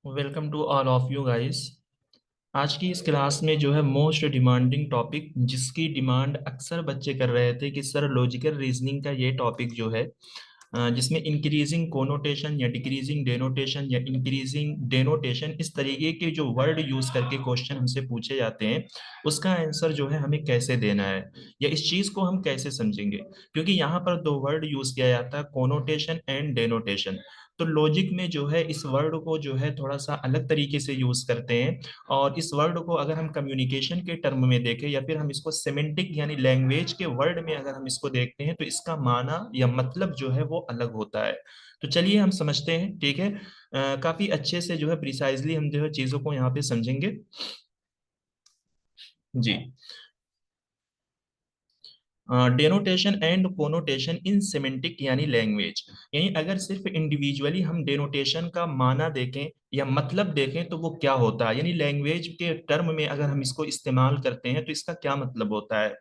Welcome to all of you guys. आज की इस क्लास में जो है मोस्ट डिमांडिंग टॉपिक, जिसकी डिमांड अक्सर बच्चे कर रहे थे कि सर लॉजिकल रीजनिंग का ये टॉपिक जो है, जिसमें इंक्रीजिंग कोनोटेशन या डिक्रीजिंग डेनोटेशन या इंक्रीजिंग डेनोटेशन, इस तरीके के जो वर्ड यूज करके क्वेश्चन हमसे पूछे जाते हैं, उसका आंसर जो है हमें कैसे देना है या इस चीज को हम कैसे समझेंगे। क्योंकि यहाँ पर दो वर्ड यूज किया जाता है, कोनोटेशन एंड डेनोटेशन। तो लॉजिक में जो है इस वर्ड को जो है थोड़ा सा अलग तरीके से यूज करते हैं। और इस वर्ड को अगर हम कम्युनिकेशन के टर्म में देखें या फिर हम इसको सेमेंटिक यानी लैंग्वेज के वर्ड में अगर हम इसको देखते हैं, तो इसका माना या मतलब जो है वो अलग होता है। तो चलिए हम समझते हैं, ठीक है। काफी अच्छे से जो है प्रिसाइजली हम जो है चीजों को यहाँ पे समझेंगे। जी। डेनोटेशन एंड कोनोटेशन इन सेमेंटिक यानी लैंग्वेज, यानी अगर सिर्फ इंडिविजुअली हम डेनोटेशन का माना देखें या मतलब देखें तो वो क्या होता है, यानी लैंग्वेज के टर्म में अगर हम इसको इस्तेमाल करते हैं तो इसका क्या मतलब होता है।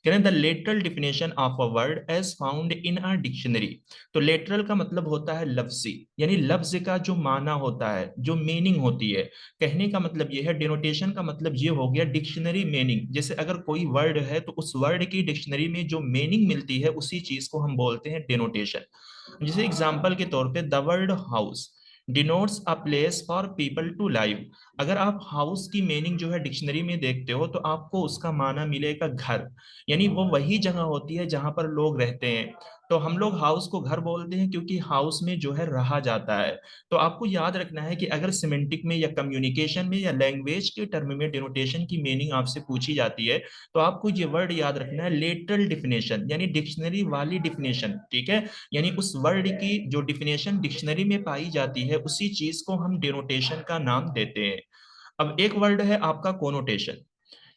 कह रहे हैं the literal definition of a word as found in a dictionary. तो लेटरल का मतलब होता है लफ्जी, यानी लफ्ज का जो माना होता है, जो मीनिंग होती है। कहने का मतलब ये है। डिनोटेशन का मतलब ये हो गया डिक्शनरी मीनिंग, जैसे अगर कोई वर्ड है तो उस वर्ड की डिक्शनरी में जो मीनिंग मिलती है उसी चीज को हम बोलते हैं डिनोटेशन। जैसे एग्जांपल के तौर पे the word house denotes a place for people to live. अगर आप हाउस की मीनिंग जो है डिक्शनरी में देखते हो तो आपको उसका माना मिलेगा घर, यानी वो वही जगह होती है जहां पर लोग रहते हैं। तो हम लोग हाउस को घर बोलते हैं क्योंकि हाउस में जो है रहा जाता है। तो आपको याद रखना है कि अगर सिमेंटिक में या कम्युनिकेशन में या लैंग्वेज के टर्म में डिनोटेशन की मीनिंग आपसे पूछी जाती है, तो आपको ये वर्ड याद रखना है लेटरल डिफिनेशन, यानी डिक्शनरी वाली डिफिनेशन, ठीक है। यानी उस वर्ड की जो डिफिनेशन डिक्शनरी में पाई जाती है उसी चीज को हम डिनोटेशन का नाम देते हैं। अब एक वर्ड है आपका कोनोटेशन।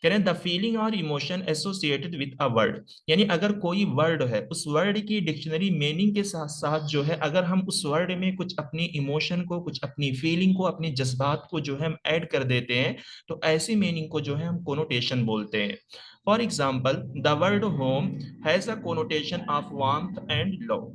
कह रहे हैं द फीलिंग और emotion associated with a word, यानी अगर कोई वर्ड है उस वर्ड की डिक्शनरी मीनिंग के साथ साथ जो है अगर हम उस वर्ड में कुछ अपनी इमोशन को, कुछ अपनी फीलिंग को, अपने जज्बात को जो है हम ऐड कर देते हैं, तो ऐसी मीनिंग को जो है हम कोनोटेशन बोलते हैं। For example the word home has a connotation of warmth and love.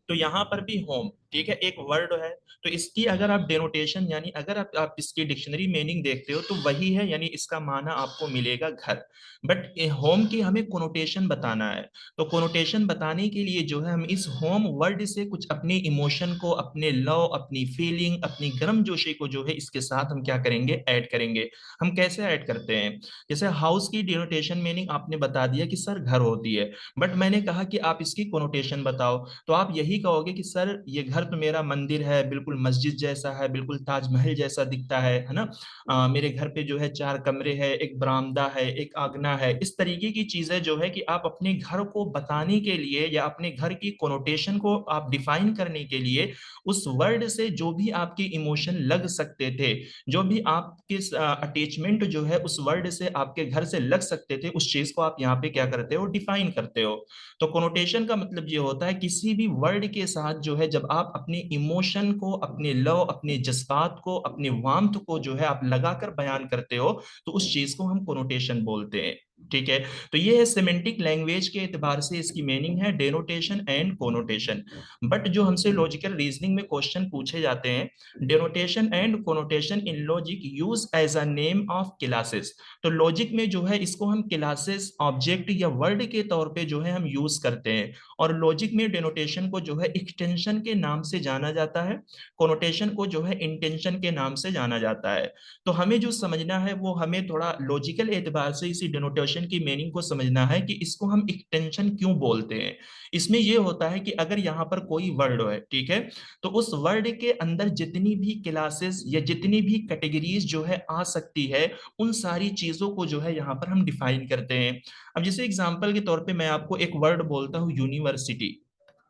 तो यहाँ पर भी होम, ठीक है, एक वर्ड है। तो इसकी अगर आप डेनोटेशन यानी अगर आप इसकी डिक्शनरी मीनिंग देखते हो तो वही है, यानी इसका माना आपको मिलेगा घर। बट होम की हमें कोनोटेशन बताना है। तो कोनोटेशन बताने के लिए जो है हम इस होम वर्ड से कुछ अपने इमोशन को, अपने लव, अपनी फीलिंग, अपनी गर्मजोशी को जो है इसके साथ हम क्या करेंगे, ऐड करेंगे। हम कैसे ऐड करते हैं। जैसे हाउस की डिनोटेशन मीनिंग आपने बता दिया कि सर घर होती है, बट मैंने कहा कि आप इसकी कोनोटेशन बताओ, तो आप यही कहोगे कि सर ये घर तो मेरा मंदिर है, बिल्कुल मस्जिद जैसा है, बिल्कुल ताजमहल जैसा दिखता है ना। मेरे घर पे जो है 4 कमरे हैं, एक बरामदा है, एक आंगना है। इस तरीके की चीजें जो है कि आप अपने घर को बताने के लिए या अपने घर की कोनोटेशन को आप डिफाइन करने के लिए उस वर्ड से जो भी आपके इमोशन लग सकते थे, जो भी आपके अटैचमेंट जो है उस वर्ड से आपके घर से लग सकते थे, उस चीज को आप यहाँ पे क्या करते हो, डिफाइन करते हो। तो कोनोटेशन का मतलब ये होता है किसी भी वर्ड के साथ जो है जब आप अपने इमोशन को, अपने लव, अपने जज्बात को, अपने वार्मथ को जो है आप लगाकर बयान करते हो, तो उस चीज को हम कोनोटेशन बोलते हैं। ठीक है। तो ये है सिमेंटिक लैंग्वेज के एतबार से इसकी मीनिंग है डेनोटेशन एंड कोनोटेशन। बट जो हमसे लॉजिकल रीजनिंग में क्वेश्चन पूछे जाते हैं, denotation and connotation in logic use as a name of classes. तो लॉजिक में जो है इसको हम क्लासेस, ऑब्जेक्ट या वर्ड के तौर पे जो है हम यूज करते हैं। और लॉजिक में डेनोटेशन को जो है एक्सटेंशन के नाम से जाना जाता है, कोनोटेशन को जो है इंटेंशन के नाम से जाना जाता है। तो हमें जो समझना है वो हमें थोड़ा लॉजिकल एतबार से इसी डेनोटेशन की मीनिंग को समझना है कि इसको हम एक्सटेंशन क्यों बोलते हैं। इसमें यह होता है कि अगर यहाँ पर कोई वर्ड है, ठीक है, तो उस वर्ड के अंदर जितनी भी क्लासेस या जितनी भी कैटेगरीज जो है आ सकती है, उन सारी चीजों को जो है यहाँ पर हम डिफाइन करते हैं। अब जैसे एग्जांपल के तौर पे मैं आपको एक वर्ड बोलता हूँ यूनिवर्सिटी,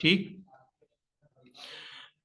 ठीक।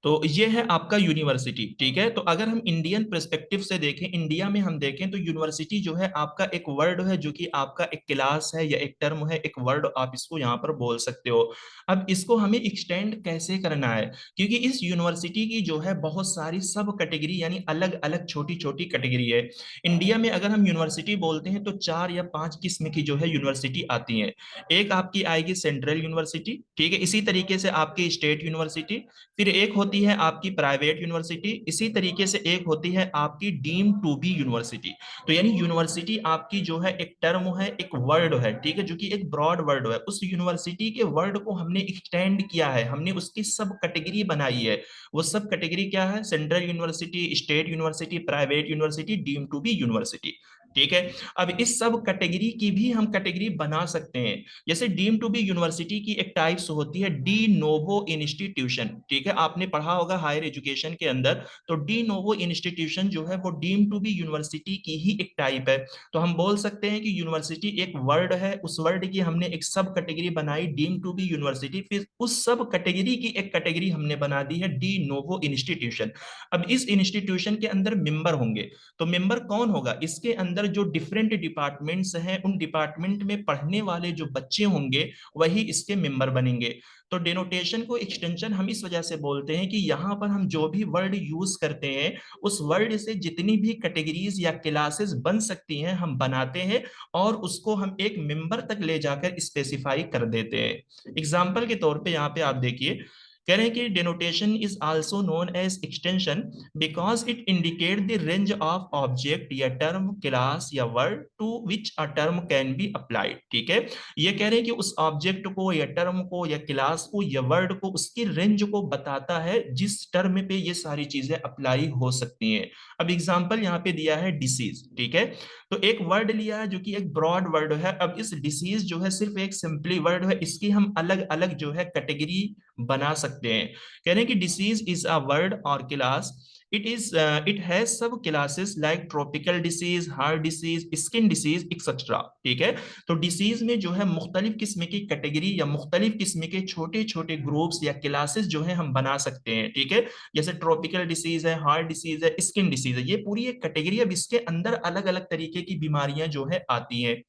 तो ये है आपका यूनिवर्सिटी, ठीक है। तो अगर हम इंडियन पर्सपेक्टिव से देखें, इंडिया में हम देखें तो यूनिवर्सिटी जो है आपका एक वर्ड है, जो कि आपका एक क्लास है या एक टर्म है, एक वर्ड आप इसको यहाँ पर बोल सकते हो। अब इसको हमें एक्सटेंड कैसे करना है, क्योंकि इस यूनिवर्सिटी की जो है बहुत सारी सब कैटेगरी यानी अलग अलग छोटी छोटी कैटेगरी है। इंडिया में अगर हम यूनिवर्सिटी बोलते हैं तो 4 या 5 किस्म की जो है यूनिवर्सिटी आती है। एक आपकी आएगी सेंट्रल यूनिवर्सिटी, ठीक है, इसी तरीके से आपकी स्टेट यूनिवर्सिटी, फिर एक होती है आपकी प्राइवेट यूनिवर्सिटी, इसी तरीके से एक होती है आपकी डीम टू बी यूनिवर्सिटी। तो यानी यूनिवर्सिटी आपकी जो है एक टर्म है, एक वर्ड है, ठीक है, जो कि एक ब्रॉड वर्ड है। उस यूनिवर्सिटी के वर्ड को हमने एक्सटेंड किया है, हमने उसकी सब कैटेगरी बनाई है। वो सब कैटेगरी क्या है? Central university, state university, private university, deemed to be university, ठीक है। अब इस सब कैटेगरी की भी हम कैटेगरी बना सकते हैं। जैसे डीम टू बी यूनिवर्सिटी की एक टाइप्स होती है डी नोवो इंस्टीट्यूशन, ठीक है, आपने पढ़ा होगा हायर एजुकेशन के अंदर। तो डी नोवो इंस्टीट्यूशन जो है वो डीम टू बी यूनिवर्सिटी की ही एक टाइप है। तो हम बोल सकते हैं कि यूनिवर्सिटी एक वर्ड है, उस वर्ड की हमने एक सब कैटेगरी बनाई डीम टू बी यूनिवर्सिटी, फिर उस सब कैटेगरी की एक कैटेगरी हमने बना दी है डी नोवो इंस्टीट्यूशन। अब इस इंस्टीट्यूशन के अंदर मेंबर होंगे। तो मेंबर कौन होगा? इसके अंदर जो डिफरेंट डिपार्टमेंट्स हैं, उन डिपार्टमेंट में पढ़ने वाले जो बच्चे होंगे वही इसके मेंबर बनेंगे। तो डेनोटेशन को एक्सटेंशन हम इस वजह से बोलते हैं कि यहाँ पर हम जो भी वर्ड यूज करते हैं, उस वर्ड से जितनी भी कैटेगरीज या क्लासेस बन सकती हैं हम बनाते हैं, और उसको हम एक मेंबर तक ले जाकर स्पेसिफाई कर देते हैं। एग्जाम्पल के तौर पे यहाँ पे आप देखिए, कह रहे हैं कि denotation is also known as extension because it indicate the range of object या टर्म, क्लास या word to which a term can be applied, ठीक है। ये कह रहे हैं कि उस ऑब्जेक्ट को या टर्म को या क्लास को या वर्ड को, उसकी रेंज को बताता है जिस टर्म पे ये सारी चीजें अप्लाई हो सकती हैं। अब एग्जांपल यहाँ पे दिया है डिसीज, ठीक है। तो एक वर्ड लिया है जो कि एक ब्रॉड वर्ड है। अब इस डिसीज जो है सिर्फ एक सिंपली वर्ड है, इसकी हम अलग अलग जो है कैटेगरी बना सकते हैं। कह रहे हैं कि डिसीज इज अ वर्ड और क्लास, इट हैज सब classes like tropical disease, heart disease, skin disease etcetera, ठीक है। तो डिसीज में जो है मुख्तलिफ किस्म की कैटेगरी या मुख्तलिफ किस्म के छोटे छोटे ग्रुप्स या क्लासेस जो है हम बना सकते हैं, ठीक है। जैसे ट्रॉपिकल डिसीज है, हार्ट डिसीज है, स्किन डिसीज है, ये पूरी एक कैटेगरी। अब इसके अंदर अलग अलग तरीके की बीमारियां जो है आती हैं।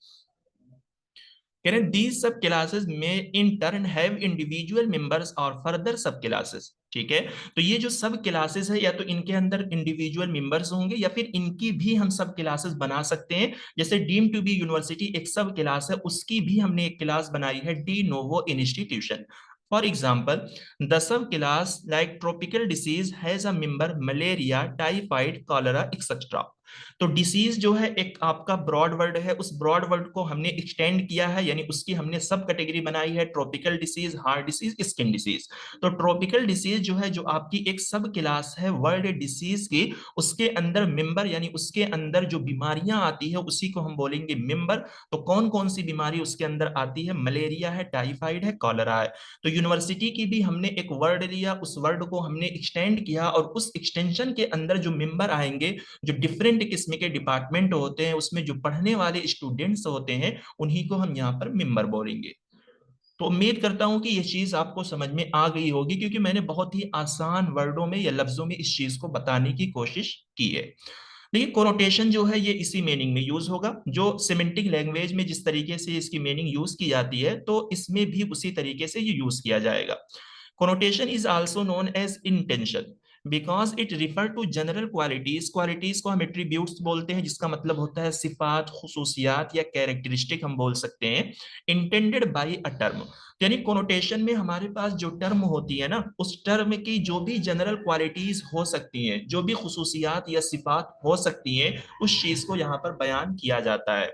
कह रहे हैं दीज सब क्लासेस में in turn have individual members और फर्दर सब क्लासेस, ठीक है। तो ये जो सब क्लासेस है, या तो इनके अंदर इंडिविजुअल मेंबर्स होंगे या फिर इनकी भी हम सब क्लासेस बना सकते हैं। जैसे डीम टू बी यूनिवर्सिटी एक सब क्लास है, उसकी भी हमने एक क्लास बनाई है de novo institution. For example, the sub class like tropical disease has a member malaria, typhoid, cholera etcetera. तो डिसीज जो है एक आपका ब्रॉड वर्ड है, उस ब्रॉड वर्ड को हमने एक्सटेंड किया है, यानी उसकी हमने सब कैटेगरी बनाई है tropical disease, heart disease, skin disease. तो ट्रॉपिकल डिसीज जो है, जो आपकी एक सब क्लास है वर्ड डिसीज की, उसके अंदर मेंबर यानी उसके अंदर जो बीमारियां आती है उसी को हम बोलेंगे मेंबर। तो कौन कौन सी बीमारी उसके अंदर आती है? मलेरिया है, टाइफाइड है, कॉलरा है। तो यूनिवर्सिटी की भी हमने एक वर्ड लिया, उस वर्ड को हमने एक्सटेंड किया, और उस एक्सटेंशन के अंदर जो मेंबर आएंगे, जो डिफरेंट किस्म के डिपार्टमेंट होते हैं, उसमें जो पढ़ने वाले स्टूडेंट्स होते हैं, उन्हीं को हम यहाँ पर मेंबर बोलेंगे। तो उम्मीद करता हूं कि ये चीज आपको समझ में आ गई होगी, क्योंकि मैंने बहुत ही आसान वर्डों में या लफ्जों में इस चीज को बताने की कोशिश की है। देखिए, कोनोटेशन जो है ये इसी मीनिंग में यूज होगा, जो सिमेंटिक लैंग्वेज में जिस तरीके से इसकी मीनिंग यूज की जाती है, तो इसमें भी उसी तरीके से ये यूज किया जाएगा। Connotation is also known as intention because it refer to general qualities। Qualities को हम एट्रीब्यूट्स बोलते हैं, जिसका मतलब होता है सिफात, खुसूसियात या कैरेक्टरिस्टिक हम बोल सकते हैं, इंटेंडेड बाय अ टर्म। यानी कोनोटेशन में हमारे पास जो टर्म होती है ना, उस टर्म की जो भी जनरल क्वालिटीज हो सकती हैं, जो भी खुसूसियात या सिफात हो सकती हैं, उस चीज को यहाँ पर बयान किया जाता है।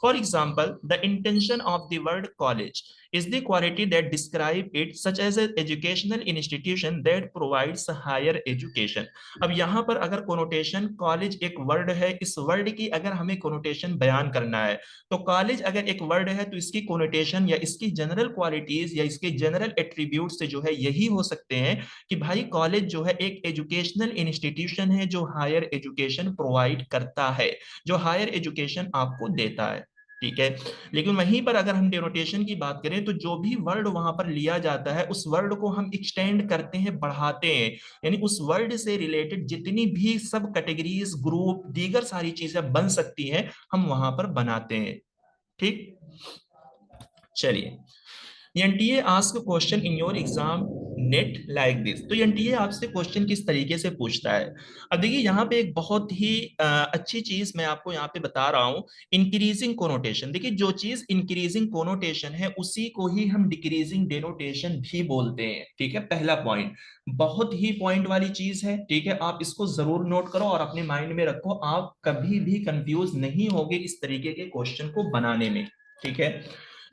For example, the intention of the word college is the quality that describe it, such as an educational institution that provides higher education। अब यहाँ पर अगर कोनोटेशन, कॉलेज एक वर्ड है, इस वर्ड की अगर हमें कोनोटेशन बयान करना है, तो कॉलेज अगर एक वर्ड है तो इसकी कोनोटेशन या इसकी जनरल क्वालिटीज या इसके जनरल एट्रीब्यूट से जो है यही हो सकते हैं कि भाई कॉलेज जो है एक एजुकेशनल इंस्टीट्यूशन है जो हायर एजुकेशन प्रोवाइड करता है, जो हायर एजुकेशन आपको देता है। ठीक है। लेकिन वहीं पर अगर हम डेनोटेशन की बात करें तो जो भी वर्ड वहां पर लिया जाता है उस वर्ड को हम एक्सटेंड करते हैं, बढ़ाते हैं, यानी उस वर्ड से रिलेटेड जितनी भी सब कैटेगरीज, ग्रुप, दीगर सारी चीजें बन सकती हैं हम वहां पर बनाते हैं। ठीक, चलिए। NTA ask question in your exam net like this. तो एनटीए आपसे क्वेश्चन किस तरीके से पूछता है? अब देखिए यहाँ पे एक बहुत ही अच्छी चीज मैं आपको यहाँ पे बता रहा हूँ, इंक्रीजिंग कोनोटेशन। देखिए जो चीज इंक्रीजिंग कोनोटेशन है उसी को ही हम डिक्रीजिंग डेनोटेशन भी बोलते हैं। ठीक है, पहला पॉइंट बहुत ही पॉइंट वाली चीज है। ठीक है, आप इसको जरूर नोट करो और अपने माइंड में रखो, आप कभी भी कंफ्यूज नहीं होगे इस तरीके के क्वेश्चन को बनाने में। ठीक है,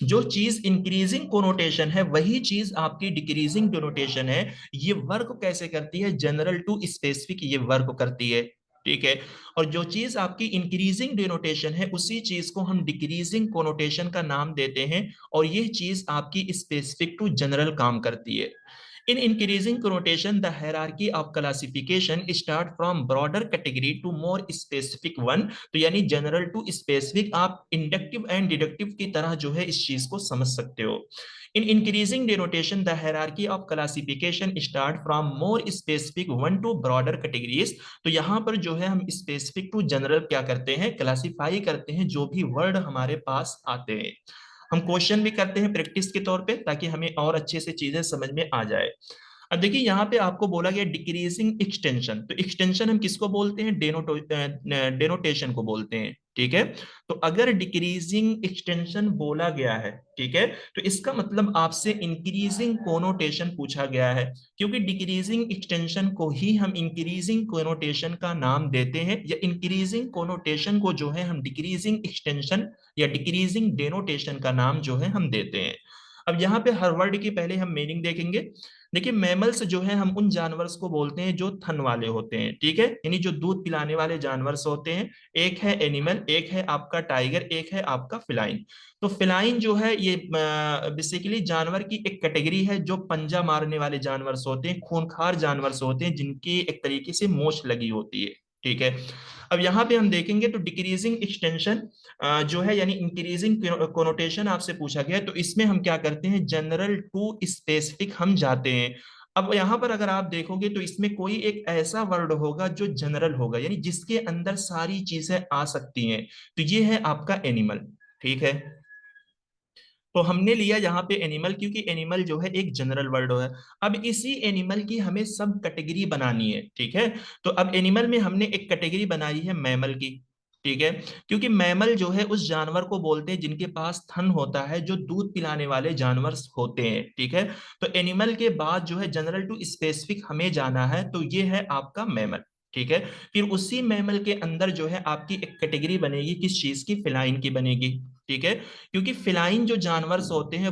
जो चीज इंक्रीजिंग कोनोटेशन है वही चीज आपकी डिक्रीजिंग डिनोटेशन है। ये वर्क कैसे करती है? जनरल टू स्पेसिफिक ये वर्क करती है। ठीक है, और जो चीज आपकी इंक्रीजिंग डिनोटेशन है उसी चीज को हम डिक्रीजिंग कोनोटेशन का नाम देते हैं, और ये चीज आपकी स्पेसिफिक टू जनरल काम करती है। In increasing connotation, the hierarchy of classification start from broader category to more specific one। तो यानी जनरल टू स्पेसिफिक आप इंडक्टिव एंड डिडक्टिव की तरह जो है इस चीज को समझ सकते हो। In increasing denotation, the hierarchy of classification start from more specific one to broader categories। तो यहाँ पर जो है हम स्पेसिफिक टू जनरल क्या करते हैं? क्लासिफाई करते हैं जो भी वर्ड हमारे पास आते हैं। हम क्वेश्चन भी करते हैं प्रैक्टिस के तौर पे ताकि हमें और अच्छे से चीजें समझ में आ जाए। अब देखिए यहाँ पे आपको बोला गया डिक्रीजिंग एक्सटेंशन। तो एक्सटेंशन हम किसको बोलते हैं? डेनोटेशन को बोलते हैं। ठीक है, तो अगर डिक्रीजिंग एक्सटेंशन बोला गया है, ठीक है, तो इसका मतलब आपसे इंक्रीजिंग कोनोटेशन पूछा गया है, क्योंकि डिक्रीजिंग एक्सटेंशन को ही हम इंक्रीजिंग कोनोटेशन का नाम देते हैं, या इंक्रीजिंग कोनोटेशन को जो है हम डिक्रीजिंग एक्सटेंशन या डिक्रीजिंग डेनोटेशन का नाम जो है हम देते हैं। अब यहाँ पे हर वर्ड की पहले हम मीनिंग देखेंगे। देखिए मैमल्स जो है हम उन जानवर्स को बोलते हैं जो थन वाले होते हैं। ठीक है, यानी जो दूध पिलाने वाले जानवर्स होते हैं। एक है एनिमल, एक है आपका टाइगर, एक है आपका फिलाइन। तो फिलाइन जो है ये बेसिकली जानवर की एक कैटेगरी है जो पंजा मारने वाले जानवर्स होते हैं, खूंखार जानवर्स होते हैं जिनकी एक तरीके से मूंछ लगी होती है। ठीक है, अब यहाँ पे हम देखेंगे तो डिक्रीजिंग एक्सटेंशन जो है यानी इंक्रीजिंग कोनोटेशन आपसे पूछा गया है, तो इसमें हम क्या करते हैं? जनरल टू स्पेसिफिक हम जाते हैं। अब यहाँ पर अगर आप देखोगे तो इसमें कोई एक ऐसा वर्ड होगा जो जनरल होगा, यानी जिसके अंदर सारी चीजें आ सकती हैं। तो ये है आपका एनिमल। ठीक है, तो हमने लिया यहाँ पे एनिमल क्योंकि एनिमल जो है एक जनरल वर्ड है। अब इसी एनिमल की हमें सब कैटेगरी बनानी है। ठीक है, तो अब एनिमल में हमने एक कैटेगरी बनाई है मैमल की। ठीक है, क्योंकि मैमल जो है उस जानवर को बोलते हैं जिनके पास थन होता है, जो दूध पिलाने वाले जानवर होते हैं। ठीक है, तो एनिमल के बाद जो है जनरल टू स्पेसिफिक हमें जाना है, तो ये है आपका मैमल। ठीक है, फिर उसी मैमल के अंदर जो है आपकी एक कैटेगरी बनेगी, किस चीज की? फिलाइन की बनेगी। ठीक है, क्योंकि फिलाइन जो जानवर होते हैं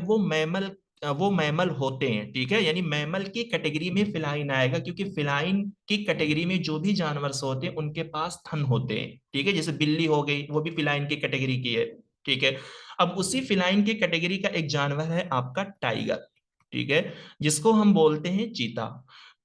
वो मैमल होते हैं। ठीक है, यानी मैमल की कैटेगरी में फिलाइन आएगा, क्योंकि फिलाइन की कैटेगरी में जो भी जानवर होते हैं उनके पास थन होते हैं। ठीक है, जैसे बिल्ली हो गई, वो भी फिलाइन की कैटेगरी की है। ठीक है, अब उसी फिलाइन की कैटेगरी का एक जानवर है आपका टाइगर। ठीक है, जिसको हम बोलते हैं चीता।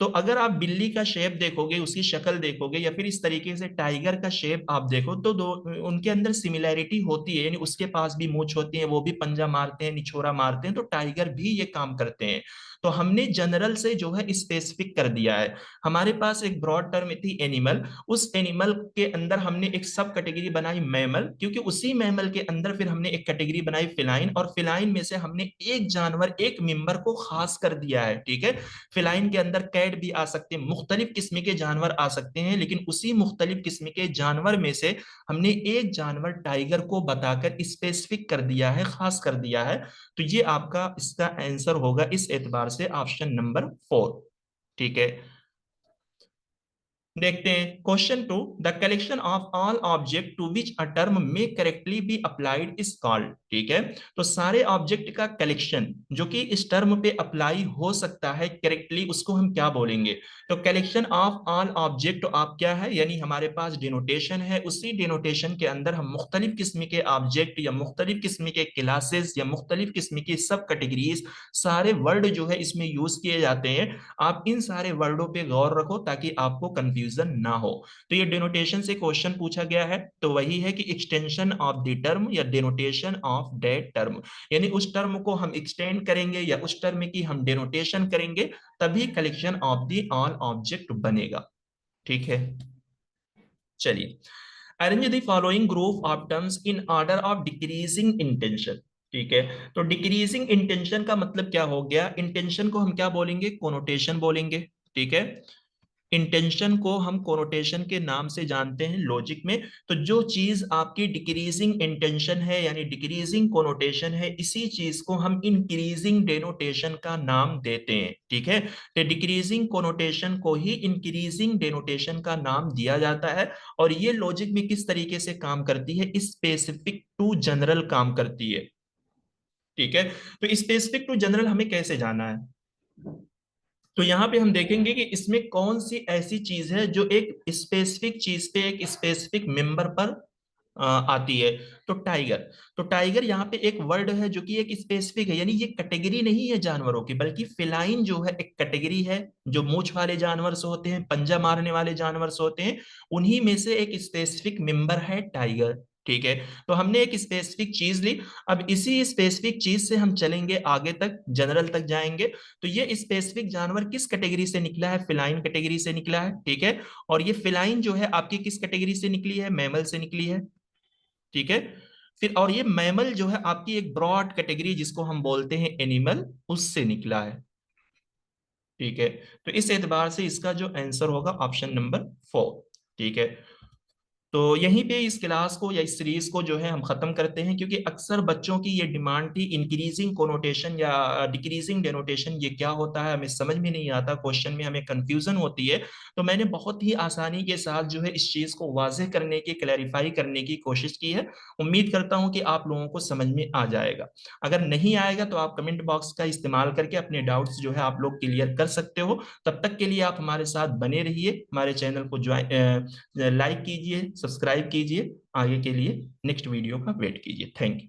तो अगर आप बिल्ली का शेप देखोगे, उसकी शक्ल देखोगे, या फिर इस तरीके से टाइगर का शेप आप देखो, तो दो उनके अंदर सिमिलैरिटी होती है, यानी उसके पास भी मूंछ होती है, वो भी पंजा मारते हैं, निछोरा मारते हैं, तो टाइगर भी ये काम करते हैं। तो हमने जनरल से जो है स्पेसिफिक कर दिया है। हमारे पास एक ब्रॉड टर्म थी एनिमल, उस एनिमल के अंदर हमने एक सब कैटेगरी बनाई मैमल, क्योंकि उसी मैमल के अंदर फिर हमने एक कैटेगरी बनाई फिलाइन, और फिलाइन में से हमने एक जानवर, एक मेंबर को खास कर दिया है। ठीक है, फिलाइन के अंदर कैट भी आ सकते हैं, मुख्तलिफ किस्म के जानवर आ सकते हैं, लेकिन उसी मुख्तलिफ किस्म के जानवर में से हमने एक जानवर टाइगर को बताकर स्पेसिफिक कर दिया है, खास कर दिया है। तो ये आपका इसका आंसर होगा इस एतबार से ऑप्शन नंबर 4। ठीक है, देखते हैं question two. The collection of all object to which a term may correctly be applied is called. ठीक है, तो सारे ऑब्जेक्ट का कलेक्शन जो कि इस टर्म पे अप्लाई हो सकता है करेक्टली, उसको हम क्या बोलेंगे? तो कलेक्शन ऑफ ऑल ऑब्जेक्ट आप क्या है, यानी हमारे पास डिनोटेशन है, उसी डिनोटेशन के अंदर हम मुख्तलिफ किस्म के ऑब्जेक्ट या मुख्तलिफ किस्म के क्लासेस या मुख्तलिफ किस्म की सब कैटेगरीज, सारे वर्ड जो है इसमें यूज किए जाते हैं। आप इन सारे वर्डों पे गौर रखो ताकि आपको कंफ्यूजन कंफ्यूजन ना हो। तो ये डिनोटेशन से क्वेश्चन पूछा गया है, तो वही है कि एक्सटेंशन ऑफ द टर्म या डिनोटेशन ऑफ दैट टर्म, यानी उस टर्म को हम एक्सटेंड करेंगे या उस टर्म की हम डिनोटेशन करेंगे, तभी collection of the all object बनेगा। ठीक है, चलिए। Arrange the following group of terms in order of decreasing intention. ठीक है, तो डिक्रीजिंग इंटेंशन का मतलब क्या हो गया, इंटेंशन को हम क्या बोलेंगे, कोनोटेशन बोलेंगे। ठीक है, इंटेंशन को हम कोनोटेशन के नाम से जानते हैं लॉजिक में। तो जो चीज आपकी डिक्रीजिंग इंटेंशन है यानी डिक्रीजिंग कोनोटेशन है, इसी चीज को हम इंक्रीजिंग डेनोटेशन का नाम देते हैं। ठीक है, तो डिक्रीजिंग कोनोटेशन को ही इंक्रीजिंग डेनोटेशन का नाम दिया जाता है। और ये लॉजिक में किस तरीके से काम करती है, स्पेसिफिक टू जनरल काम करती है। ठीक है, तो स्पेसिफिक टू जनरल हमें कैसे जाना है, तो यहां पे हम देखेंगे कि इसमें कौन सी ऐसी चीज है जो एक स्पेसिफिक चीज पे एक स्पेसिफिक मेंबर पर आती है। तो टाइगर, तो टाइगर यहाँ पे एक वर्ड है जो कि एक स्पेसिफिक है, यानी ये कैटेगरी नहीं है जानवरों की, बल्कि फिलाइन जो है एक कैटेगरी है। जो मूंछ वाले जानवर से होते हैं, पंजा मारने वाले जानवर से होते हैं, उन्हीं में से एक स्पेसिफिक मेंबर है टाइगर। ठीक है, तो हमने एक स्पेसिफिक चीज ली। अब इसी स्पेसिफिक चीज से हम चलेंगे आगे तक, जनरल तक जाएंगे। तो ये स्पेसिफिक जानवर किस कैटेगरी से निकला है, फिलाइन कैटेगरी से निकला है। ठीक है, और ये फिलाइन जो है आपकी किस कैटेगरी से निकली है, मैमल से निकली है। ठीक है, फिर और ये मैमल जो है आपकी एक ब्रॉड कैटेगरी जिसको हम बोलते हैं एनिमल, उससे निकला है। ठीक है, तो इस एतबार से इसका जो आंसर होगा ऑप्शन नंबर 4। ठीक है, तो यहीं पे इस क्लास को या इस सीरीज को जो है हम खत्म करते हैं, क्योंकि अक्सर बच्चों की ये डिमांड थी इंक्रीजिंग कोनोटेशन या डिक्रीजिंग डेनोटेशन ये क्या होता है, हमें समझ में नहीं आता, क्वेश्चन में हमें कंफ्यूजन होती है। तो मैंने बहुत ही आसानी के साथ जो है इस चीज को वाज़ेह करने की, क्लैरिफाई करने की कोशिश की है। उम्मीद करता हूं कि आप लोगों को समझ में आ जाएगा। अगर नहीं आएगा तो आप कमेंट बॉक्स का इस्तेमाल करके अपने डाउट्स जो है आप लोग क्लियर कर सकते हो। तब तक के लिए आप हमारे साथ बने रहिए, हमारे चैनल को ज्वाइन लाइक कीजिए, सब्सक्राइब कीजिए, आगे के लिए नेक्स्ट वीडियो का वेट कीजिए। Thank you.